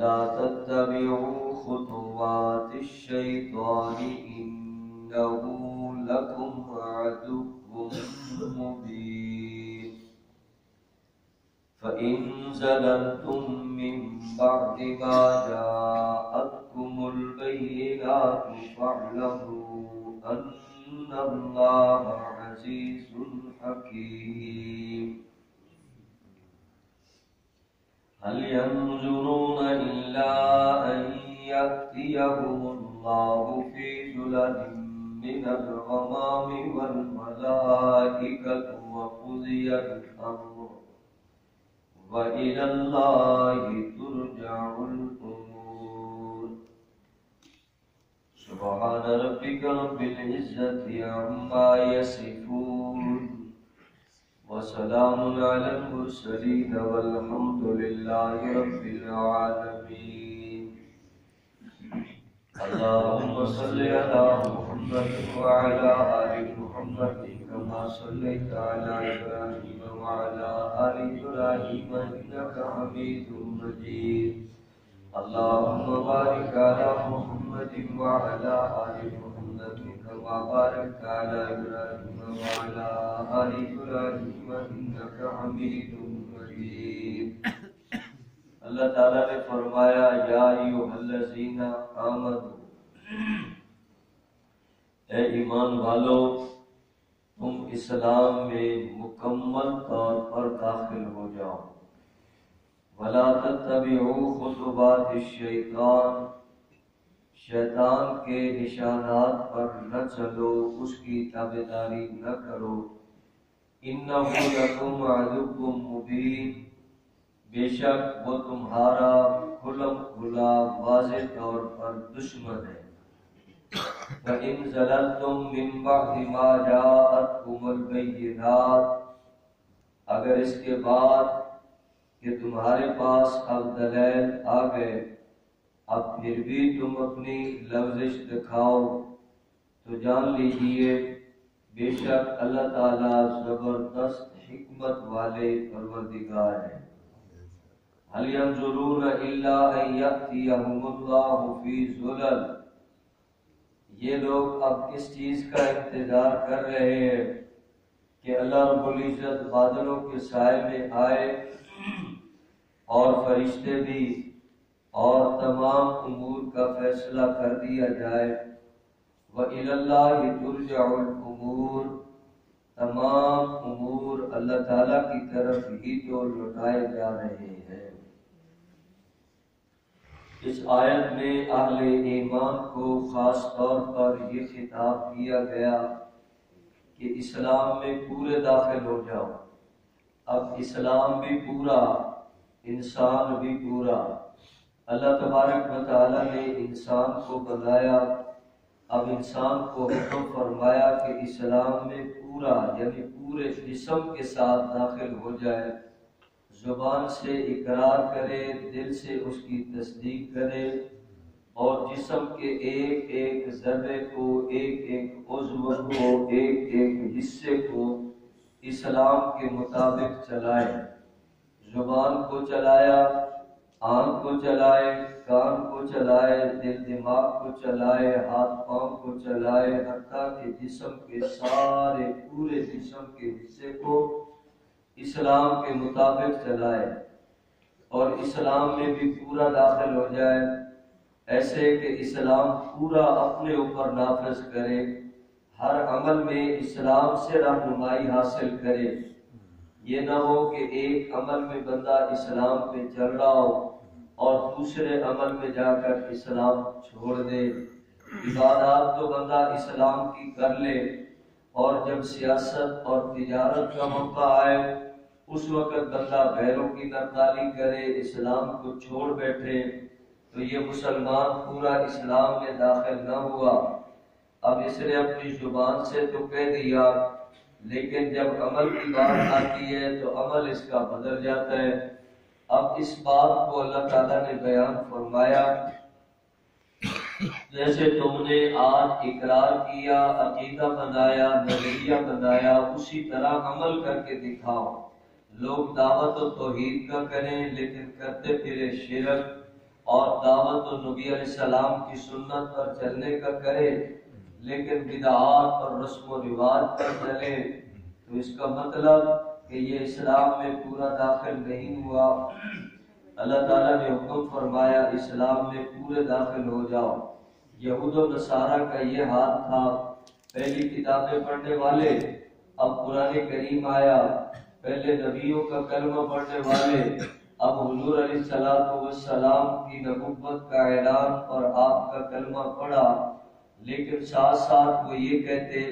ولا تتبعوا خطوات الشيطان إنه لكم عدو مبين فإن زللتم من بعد ما جاءتكم البينات فاعلموا أن الله عزيز حكيم هل ينظرون إلا أن يأتيهم الله في ظلل من الغمام والملائكة وقضي الأمر وإلى الله ترجع الأمور سبحان ربك رب العزة عما يصفون وسلام على المرسلين والحمد لله رب العالمين اللهم صل على محمد وعلى آل محمد كما صليت على إبراهيم وعلى آل إبراهيم إنك حميد مجيد اللهم بارك على محمد وعلى آل محمد كما باركت على إبراهيم وعلى آل إبراهيم إنك حميد مجيد اللہ تعالیٰ نے فرمایا یا ایھا الذین آمنوا اے ایمان والو تم اسلام میں مکمل طور پر داخل ہو جاؤ ولا تتبعوا خطوات الشیطان شیطان کے نشانات پر نہ چلو اس کی تابعداری نہ کرو انہ لکم عدو مبین بے شک وہ تمہارا کھلم کھلا واضح طور پر دشمن ہے وَإِن زَلَلْتُم مِّن بَعْدِ مَا جَاءَتْكُمُ الْبَيِّنَاتُ اگر اس کے بعد کہ تمہارے پاس اب دلائل آ گئے اب پھر بھی تم اپنی لغزش دکھاؤ تو جان لیجئے بے شک اللہ تعالیٰ زبردست حکمت والے پروردگار ہیں هل ينظرون إلا أن يأتيهم الله في ظلل یہ لوگ اب کس چیز کا انتظار کر رہے ہیں کہ اللہ رب العزت بادلوں کے سائے میں آئے اور فرشتے بھی اور تمام امور کا فیصلہ کر دیا جائے وَإِلَى اللَّهِ تُرْجَعُ الْأُمُورُ تمام امور اللہ تعالیٰ کی طرف ہی تو لوٹائے جا رہے ہیں۔ اس آیت میں اہل ایمان کو خاص طور پر یہ خطاب کیا گیا کہ اسلام میں پورے داخل ہو جاؤ۔ اب اسلام بھی پورا، انسان بھی پورا۔ اللہ تبارک و تعالیٰ نے انسان کو بنایا، اب انسان کو حکم فرمایا کہ اسلام میں پورا یعنی پورے جسم کے ساتھ داخل ہو جائے، زبان سے اقرار کرے، دل سے اس کی تصدیق کرے اور جسم کے ایک ایک ذرے کو، ایک ایک عضو کو، ایک ایک حصے کو اسلام کے مطابق چلائے۔ زبان کو چلایا، آنکھ کو چلائے، کان کو چلائے، دل دماغ کو چلائے، ہاتھ پاؤں کو چلائے، حتیٰ کہ جسم کے سارے پورے جسم کے حصے کو اسلام کے مطابق چلائے اور اسلام میں بھی پورا داخل ہو جائے، ایسے کہ اسلام پورا اپنے اوپر نافذ کرے، ہر عمل میں اسلام سے رہنمائی حاصل کرے۔ یہ نہ ہو کہ ایک عمل میں بندہ اسلام پہ چل رہا ہو اور دوسرے عمل میں جا کر اسلام چھوڑ دے۔ عبادات تو بندہ اسلام کی کر لے اور جب سیاست اور تجارت کا موقع آئے اس وقت بندہ غیروں کی نردالی کرے، اسلام کو چھوڑ بیٹھے تو یہ مسلمان پورا اسلام میں داخل نہ ہوا۔ اب اس نے اپنی زبان سے تو کہہ دیا لیکن جب عمل کی بات آتی ہے تو عمل اس کا بدل جاتا ہے۔ اب اس بات کو اللہ تعالیٰ نے بیان فرمایا، جیسے تم نے آج اقرار کیا، عقیدہ بنایا، نظریہ بنایا، اسی طرح عمل کر کے دکھاؤ۔ لوگ دعوت و توحید کا کریں لیکن کرتے پھرے شرک، اور دعوت نبی علیہ السلام کی سنت پر چلنے کا کرے لیکن بدعات اور رسم و رواج پر چلے تو اس کا مطلب کہ یہ اسلام میں پورا داخل نہیں ہوا۔ اللہ تعالیٰ نے حکم فرمایا اسلام میں پورے داخل ہو جاؤ۔ یہود و نصارہ کا یہ حال تھا، پہلی کتابیں پڑھنے والے، اب قرآن کریم آیا، پہلے نبیوں کا کلمہ پڑھنے والے، اب حضور علیہ السلام کی نبوت کا اعلان اور آپ کا کلمہ پڑھا، لیکن ساتھ ساتھ وہ یہ کہتے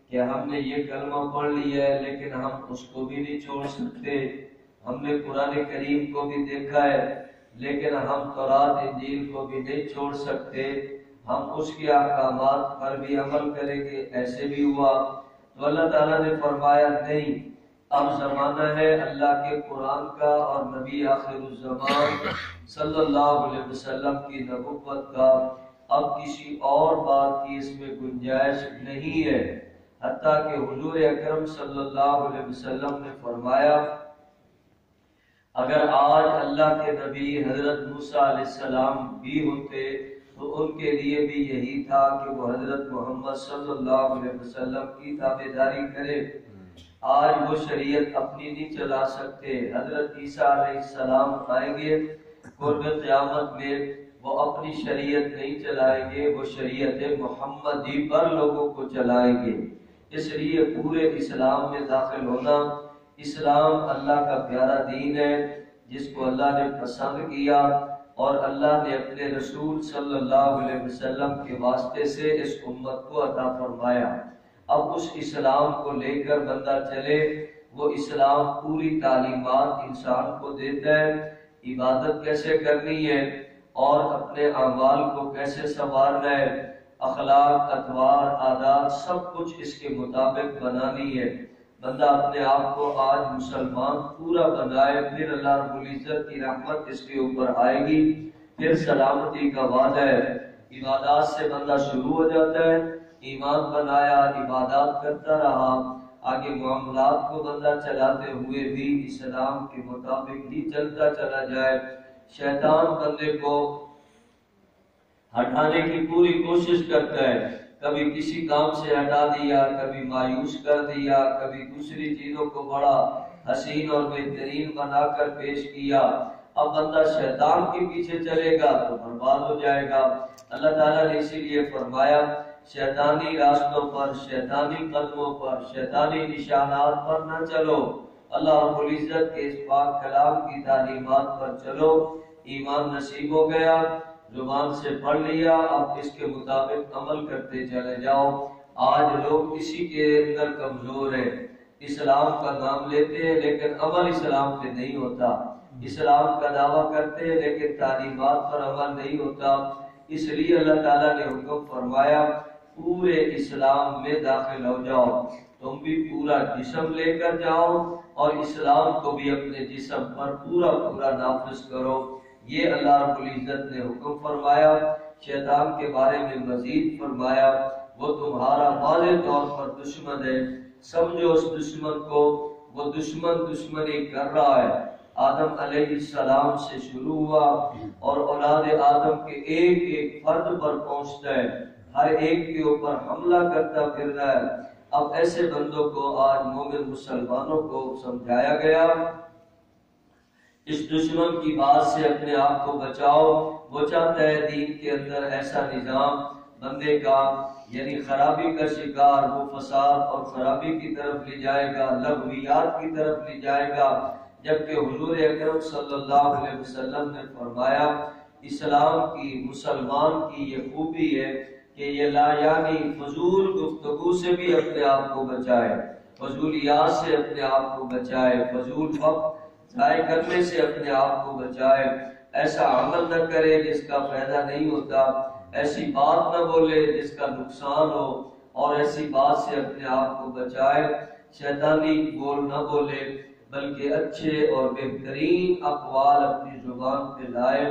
کہ ہم نے یہ کلمہ پڑھ لیا ہے لیکن ہم اس کو بھی نہیں چھوڑ سکتے، ہم نے قرآن کریم کو بھی دیکھا ہے لیکن ہم تورات انجیل کو بھی نہیں چھوڑ سکتے، ہم اس کے احکامات پر بھی عمل کریں گے۔ ایسے بھی ہوا تو اللہ تعالیٰ نے فرمایا نہیں، اب زمانہ ہے اللہ کے قرآن کا اور نبی آخر الزمان صلی اللہ علیہ وسلم کی نبوت کا، اب کسی اور بات کی اس میں گنجائش نہیں ہے۔ حتیٰ کہ حضور اکرم صلی اللہ علیہ وسلم نے فرمایا اگر آج اللہ کے نبی حضرت موسیٰ علیہ السلام بھی ہوتے تو ان کے لیے بھی یہی تھا کہ وہ حضرت محمد صلی اللہ علیہ وسلم کی تابعداری کرے۔ آج وہ شریعت اپنی نہیں چلا سکتے، حضرت عیسیٰ علیہ السلام آئیں گے قرب قیامت میں، وہ اپنی شریعت نہیں چلائیں گے، وہ شریعت محمدی پر لوگوں کو چلائیں گے۔ اس لیے پورے اسلام میں داخل ہونا، اسلام اللہ کا پیارا دین ہے جس کو اللہ نے پسند کیا اور اللہ نے اپنے رسول صلی اللہ علیہ وسلم کے واسطے سے اس امت کو عطا فرمایا۔ اب اس اسلام کو لے کر بندہ چلے، وہ اسلام پوری تعلیمات انسان کو دیتا ہے، عبادت کیسے کرنی ہے اور اپنے اعمال کو کیسے سنوارنا ہے، اخلاق، اطوار، عادات سب کچھ اس کے مطابق بنانی ہے۔ بندہ اپنے آپ کو آج مسلمان پورا بنائے، پھر اللہ رب العزت کی رحمت اس کے اوپر آئے گی، پھر سلامتی کا وعدہ ہے۔ عبادات سے بندہ شروع ہو جاتا ہے، ایمان بنایا، عبادات کرتا رہا، آگے معاملات کو بندہ چلاتے ہوئے بھی اسلام کے مطابق ہی چلتا چلا جائے۔ شیطان بندے کو ہٹانے کی پوری کوشش کرتا ہے، کبھی کسی کام سے ہٹا دیا، کبھی مایوس کر دیا، کبھی دوسری چیزوں کو بڑا حسین اور بہترین بنا کر پیش کیا۔ اب بندہ شیطان کے پیچھے چلے گا تو برباد ہو جائے گا۔ اللہ تعالیٰ نے اسی لیے فرمایا شیطانی راستوں پر، شیطانی قدموں پر، شیطانی نشانات پر نہ چلو، اللہ رب العزت کے اس پاک کلام کی تعلیمات پر چلو۔ ایمان نصیب ہو گیا، زبان سے پڑھ لیا، اب اس کے مطابق عمل کرتے چلے جاؤ۔ آج لوگ اسی کے اندر کمزور ہیں، اسلام کا نام لیتے ہیں لیکن عمل اسلام پہ نہیں ہوتا، اسلام کا دعویٰ کرتے ہیں لیکن تعلیمات پر عمل نہیں ہوتا۔ اس لیے اللہ تعالیٰ نے حکم فرمایا پورے اسلام میں داخل ہو جاؤ، تم بھی پورا جسم لے کر جاؤ اور اسلام کو بھی اپنے جسم پر پورا پورا نافذ کرو۔ یہ اللہ رب العزت نے حکم فرمایا۔ شیطان کے بارے میں مزید فرمایا وہ تمہارا واضح طور پر دشمن ہے، سمجھو اس دشمن کو، وہ دشمن دشمنی کر رہا ہے۔ آدم علیہ السلام سے شروع ہوا اور اولاد آدم کے ایک ایک فرد پر پہنچتا ہے، ہر ایک کے اوپر حملہ کرتا پھر رہا ہے۔ اب ایسے بندوں کو آج مومن مسلمانوں کو سمجھایا گیا اس دشمن کی بات سے اپنے آپ کو بچاؤ۔ وہ چاہتا ہے دین کے اندر ایسا نظام بندے کا یعنی خرابی کا شکار، وہ فساد اور خرابی کی طرف لے جائے گا، لغویات کی طرف لے جائے گا، جبکہ حضور اکرم صلی اللہ علیہ وسلم نے فرمایا اسلام کی، مسلمان کی یہ خوبی ہے کہ یہ لا یعنی فضول گفتگو سے بھی اپنے آپ کو بچائے، فضولیات سے اپنے آپ کو بچائے، فضول وقت ضائع کرنے سے اپنے آپ کو بچائے، ایسا عمل نہ کرے جس کا فائدہ نہیں ہوتا، ایسی بات نہ بولے جس کا نقصان ہو، اور ایسی بات سے اپنے آپ کو بچائے۔ شیطانی بول نہ بولے بلکہ اچھے اور بہترین اقوال اپنی زبان پہ لائے۔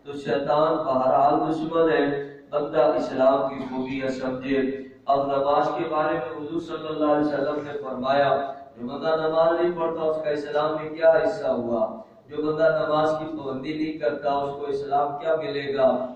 تو شیطان بہرحال دشمن ہے، بندہ اسلام کی خوبیاں سمجھے۔ اب نماز کے بارے میں حضور صلی اللہ علیہ وسلم نے فرمایا جو بندہ نماز نہیں پڑھتا اس کا اسلام میں کیا حصہ ہوا؟ جو بندہ نماز کی پابندی نہیں کرتا اس کو اسلام کیا ملے گا؟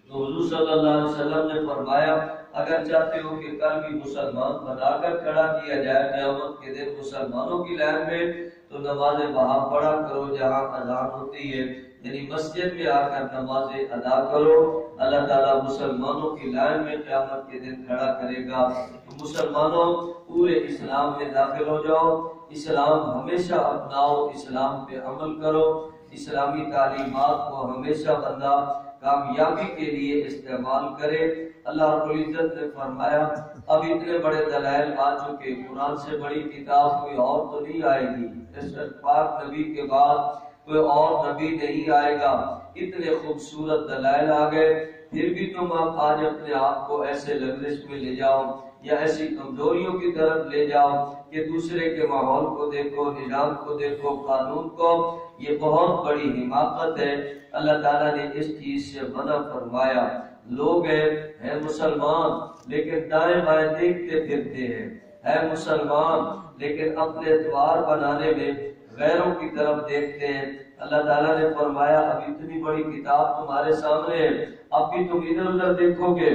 تو حضور صلی اللہ علیہ وسلم نے فرمایا اگر چاہتے ہو کہ کل بھی مسلمان بنا کر کھڑا کیا جائے قیامت کے دن مسلمانوں کی لائن میں، تو نمازیں وہاں پڑھا کرو جہاں اذان ہوتی ہے، یعنی مسجد میں آ کر نمازیں ادا کرو۔ اللہ تعالیٰ مسلمانوں کی لائن میں قیامت کے دن کھڑا کرے گا۔ تو مسلمانوں پورے اسلام میں داخل ہو جاؤ، اسلام ہمیشہ اپناؤ، اسلام پہ عمل کرو، اسلامی تعلیمات کو ہمیشہ بندہ کامیابی کے لیے استعمال کرے۔ اللہ رب العزت نے فرمایا اب اتنے بڑے دلائل آ چکے، قرآن سے بڑی کتاب کوئی اور تو نہیں آئے گی، اس پاک نبی کے بعد کوئی اور نبی نہیں آئے گا۔ اتنے خوبصورت دلائل آ گئے، پھر بھی تم اب آج اپنے آپ کو ایسے لغزش میں لے جاؤ یا ایسی کمزوریوں کی طرف لے جاؤ کہ دوسرے کے ماحول کو دیکھو، نظام کو دیکھو، قانون کو۔ یہ بہت بڑی حماقت ہے۔ اللہ تعالیٰ نے اس چیز سے منع فرمایا۔ لوگ ہیں مسلمان لیکن دائیں بائیں دیکھتے پھرتے ہیں مسلمان لیکن اپنے اعتبار بنانے میں غیروں کی طرف دیکھتے ہیں۔ اللہ تعالیٰ نے فرمایا اب اتنی بڑی کتاب تمہارے سامنے ہے، اب بھی تم ادھر ادھر دیکھو گے؟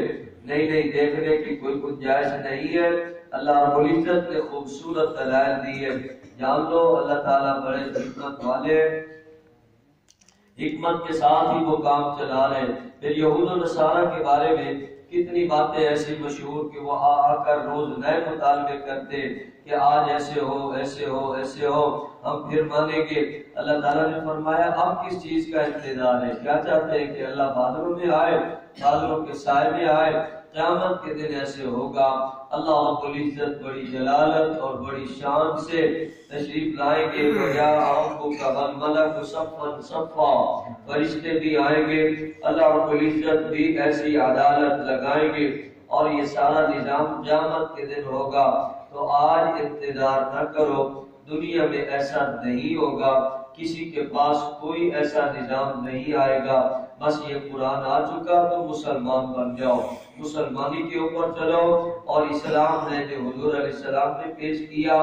نہیں، دیکھنے کی کوئی گنجائش نہیں ہے۔ اللہ رب العزت نے خوبصورت دلائل دی ہے، جان لو اللہ تعالیٰ بڑے حکمت والے، حکمت کے ساتھ ہی وہ کام چلا رہے ہیں۔ پھر یہود و نصارہ کے بارے میں کتنی باتیں ایسی مشہور کہ وہ آ کر روز نئے مطالبے کرتے کہ آج ایسے ہو، ایسے ہو، ایسے ہو، ہم پھر مانیں گے۔ اللہ تعالیٰ نے فرمایا اب کس چیز کا انتظار ہے؟ کیا چاہتے ہیں کہ اللہ بادلوں میں آئے، بادلوں کے سائے میں آئے؟ قیامت کے دن ایسے ہوگا۔ اللہ رب العزت بڑی جلالت اور بڑی شان سے تشریف لائیں گے، وَجَاءَ رَبُّكَ وَالْمَلَكُ صَفًّا صَفًّا، فرشتے بھی آئیں گے، اللہ رب العزت بھی ایسی عدالت لگائیں گے اور یہ سارا نظام قیامت کے دن ہوگا۔ تو آج انتظار نہ کرو، دنیا میں ایسا نہیں ہوگا، کسی کے پاس کوئی ایسا نظام نہیں آئے گا۔ بس یہ قرآن آ چکا تو مسلمان بن جاؤ، مسلمانی کے اوپر چلو۔ اور اسلام نے جو حضور علیہ السلام نے پیش کیا،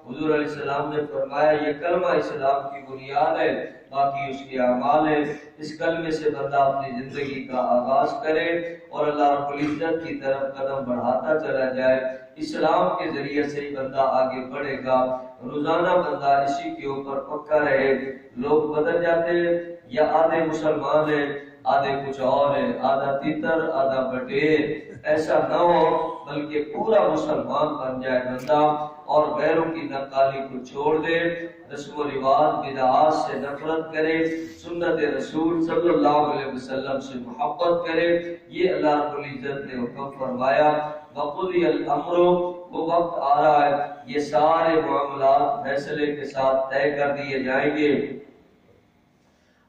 حضور علیہ السلام نے فرمایا یہ کلمہ اسلام کی بنیاد ہے، باقی اس کے اعمال ہے۔ اس کلمے سے بندہ اپنی زندگی کا آغاز کرے اور اللہ رب العزت کی طرف قدم بڑھاتا چلا جائے۔ اسلام کے ذریعے سے ہی بندہ آگے بڑھے گا، روزانہ بندہ اسی کے اوپر پکا رہے۔ لوگ بدل جاتے ہیں، یا آدھے مسلمان ہیں، آدھے کچھ اور ہیں، آدھا تیتر آدھا بٹیر، ایسا نہ ہو، بلکہ پورا مسلمان بن جائے بندہ اور غیروں کی نقالی کو چھوڑ دے، رسم و رواج بدعات سے نفرت کرے، سنت رسول صلی اللہ علیہ وسلم سے محبت کرے۔ یہ اللہ رب العزت نے حکم فرمایا۔ وَقُضِيَ الْأَمْرُ، وہ وقت آ رہا ہے، یہ سارے معاملات فیصلے کے ساتھ طے کر دیے جائیں گے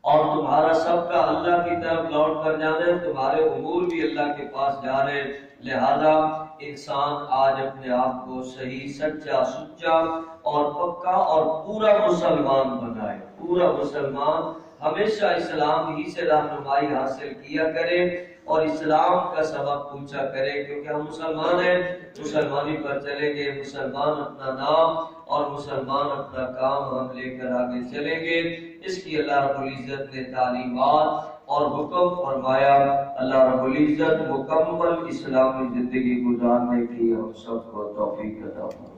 اور تمہارا سب کا اللہ کی طرف لوٹ کر جانا ہے، تمہارے امور بھی اللہ کے پاس جا رہے ہیں۔ لہذا انسان آج اپنے آپ کو صحیح، سچا، سچا اور پکا اور پورا مسلمان بنائے۔ پورا مسلمان ہمیشہ اسلام ہی سے رہنمائی حاصل کیا کرے اور اسلام کا سبق پوچھا کرے، کیونکہ ہم مسلمان ہیں، مسلمانی پر چلیں گے، مسلمان اپنا نام اور مسلمان اپنا کام ہم لے کر آگے چلیں گے۔ اس کی اللہ رب العزت نے تعلیمات اور حکم فرمایا۔ اللہ رب العزت مکمل اسلامی زندگی گزارنے کی ہم سب کو توفیق عطا فرمائے۔